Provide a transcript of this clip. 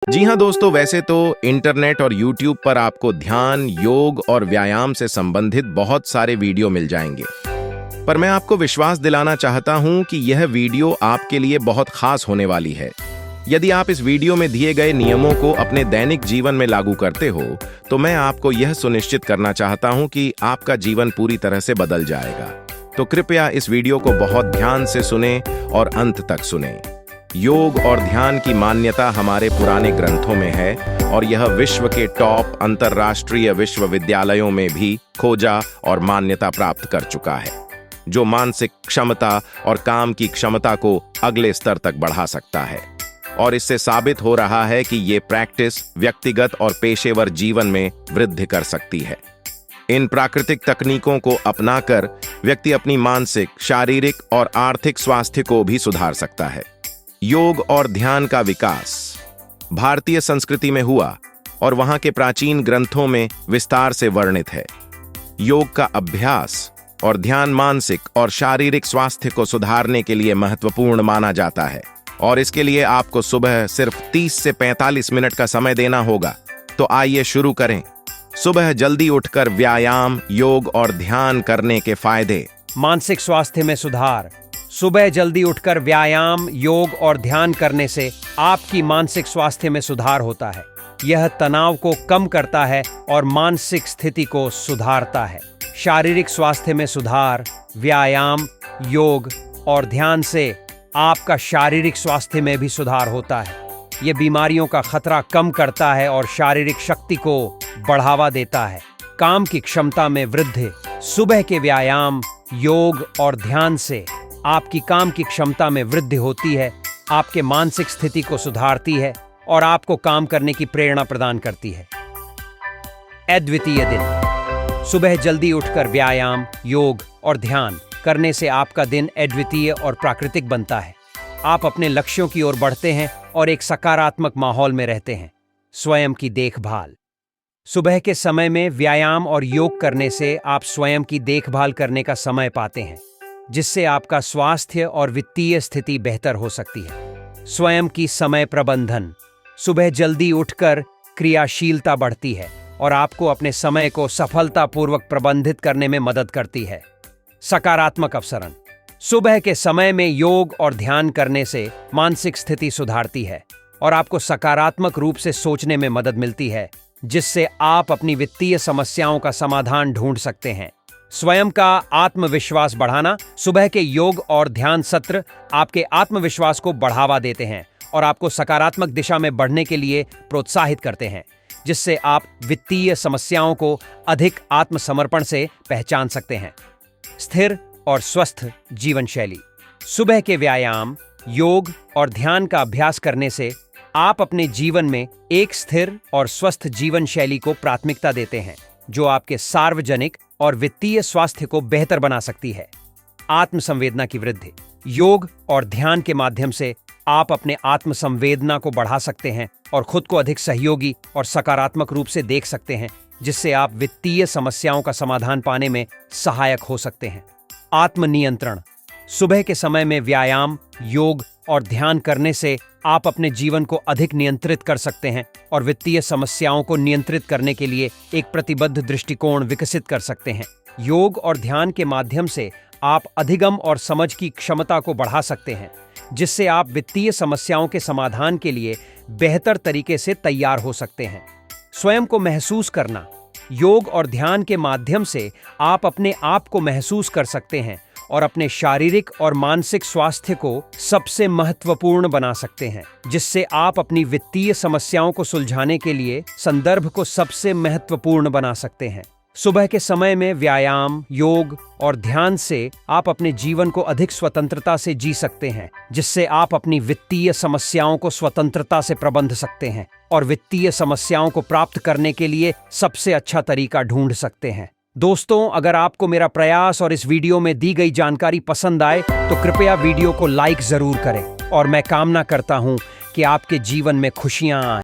जी हाँ दोस्तों, वैसे तो इंटरनेट और यूट्यूब पर आपको ध्यान, योग और व्यायाम से संबंधित बहुत सारे वीडियो मिल जाएंगे। पर मैं आपको विश्वास दिलाना चाहता हूँ कि यह वीडियो आपके लिए बहुत खास होने वाली है। यदि आप इस वीडियो में दिए गए नियमों को अपने दैनिक जीवन में लागू करते हो, तो मैं आपको यह सुनिश्चित करना चाहता हूँ कि आपका जीवन पूरी तरह से बदल जाएगा। तो कृपया इस वीडियो को बहुत ध्यान से सुनें और अंत तक सुनें। योग और ध्यान की मान्यता हमारे पुराने ग्रंथों में है और यह विश्व के टॉप अंतर्राष्ट्रीय विश्वविद्यालयों में भी खोजा और मान्यता प्राप्त कर चुका है, जो मानसिक क्षमता और काम की क्षमता को अगले स्तर तक बढ़ा सकता है। और इससे साबित हो रहा है कि ये प्रैक्टिस व्यक्तिगत और पेशेवर जीवन में वृद्धि कर सकती है। इन प्राकृतिक तकनीकों को अपनाकर व्यक्ति अपनी मानसिक, शारीरिक और आर्थिक स्वास्थ्य को भी सुधार सकता है। योग और ध्यान का विकास भारतीय संस्कृति में हुआ और वहां के प्राचीन ग्रंथों में विस्तार से वर्णित है। योग का अभ्यास और ध्यान मानसिक और शारीरिक स्वास्थ्य को सुधारने के लिए महत्वपूर्ण माना जाता है, और इसके लिए आपको सुबह सिर्फ 30 से 45 मिनट का समय देना होगा। तो आइए शुरू करें। सुबह जल्दी उठकर व्यायाम, योग और ध्यान करने के फायदे। मानसिक स्वास्थ्य में सुधार। सुबह जल्दी उठकर व्यायाम, योग और ध्यान करने से आपकी मानसिक स्वास्थ्य में सुधार होता है। यह तनाव को कम करता है और मानसिक स्थिति को सुधारता है। शारीरिक स्वास्थ्य में सुधार। व्यायाम, योग और ध्यान से आपका शारीरिक स्वास्थ्य में भी सुधार होता है। यह बीमारियों का खतरा कम करता है और शारीरिक शक्ति को बढ़ावा देता है। काम की क्षमता में वृद्धि। सुबह के व्यायाम, योग और ध्यान से आपकी काम की क्षमता में वृद्धि होती है, आपके मानसिक स्थिति को सुधारती है और आपको काम करने की प्रेरणा प्रदान करती है। अद्वितीय दिन। सुबह जल्दी उठकर व्यायाम, योग और ध्यान करने से आपका दिन अद्वितीय और प्राकृतिक बनता है। आप अपने लक्ष्यों की ओर बढ़ते हैं और एक सकारात्मक माहौल में रहते हैं। स्वयं की देखभाल। सुबह के समय में व्यायाम और योग करने से आप स्वयं की देखभाल करने का समय पाते हैं, जिससे आपका स्वास्थ्य और वित्तीय स्थिति बेहतर हो सकती है। स्वयं की समय प्रबंधन। सुबह जल्दी उठकर क्रियाशीलता बढ़ती है और आपको अपने समय को सफलतापूर्वक प्रबंधित करने में मदद करती है। सकारात्मक अवसरण। सुबह के समय में योग और ध्यान करने से मानसिक स्थिति सुधारती है और आपको सकारात्मक रूप से सोचने में मदद मिलती है, जिससे आप अपनी वित्तीय समस्याओं का समाधान ढूंढ सकते हैं। स्वयं का आत्मविश्वास बढ़ाना। सुबह के योग और ध्यान सत्र आपके आत्मविश्वास को बढ़ावा देते हैं और आपको सकारात्मक दिशा में बढ़ने के लिए प्रोत्साहित करते हैं, जिससे आप वित्तीय समस्याओं को अधिक आत्मसमर्पण से पहचान सकते हैं। स्थिर और स्वस्थ जीवन शैली। सुबह के व्यायाम, योग और ध्यान का अभ्यास करने से आप अपने जीवन में एक स्थिर और स्वस्थ जीवन शैली को प्राथमिकता देते हैं, जो आपके सार्वजनिक और वित्तीय स्वास्थ्य को बेहतर बना सकती है। आत्मसंवेदना की वृद्धि। योग और ध्यान के माध्यम से आप अपने आत्मसंवेदना को बढ़ा सकते हैं और खुद को अधिक सहयोगी और सकारात्मक रूप से देख सकते हैं, जिससे आप वित्तीय समस्याओं का समाधान पाने में सहायक हो सकते हैं। आत्मनियंत्रण। सुबह के समय में व्यायाम, योग और ध्यान करने से आप अपने जीवन को अधिक नियंत्रित कर सकते हैं और वित्तीय समस्याओं को नियंत्रित करने के लिए एक प्रतिबद्ध दृष्टिकोण विकसित कर सकते हैं। योग और ध्यान के माध्यम से आप अधिगम और समझ की क्षमता को बढ़ा सकते हैं, जिससे आप वित्तीय समस्याओं के समाधान के लिए बेहतर तरीके से तैयार हो सकते हैं। स्वयं को महसूस करना। योग और ध्यान के माध्यम से आप अपने आप को महसूस कर सकते हैं और अपने शारीरिक और मानसिक स्वास्थ्य को सबसे महत्वपूर्ण बना सकते हैं, जिससे आप अपनी वित्तीय समस्याओं को सुलझाने के लिए संदर्भ को सबसे महत्वपूर्ण बना सकते हैं। सुबह के समय में व्यायाम, योग और ध्यान से आप अपने जीवन को अधिक स्वतंत्रता से जी सकते हैं, जिससे आप अपनी वित्तीय समस्याओं को स्वतंत्रता से प्रबंध सकते हैं और वित्तीय समस्याओं को प्राप्त करने के लिए सबसे अच्छा तरीका ढूंढ सकते हैं। दोस्तों, अगर आपको मेरा प्रयास और इस वीडियो में दी गई जानकारी पसंद आए तो कृपया वीडियो को लाइक जरूर करें और मैं कामना करता हूं कि आपके जीवन में खुशियां आएं।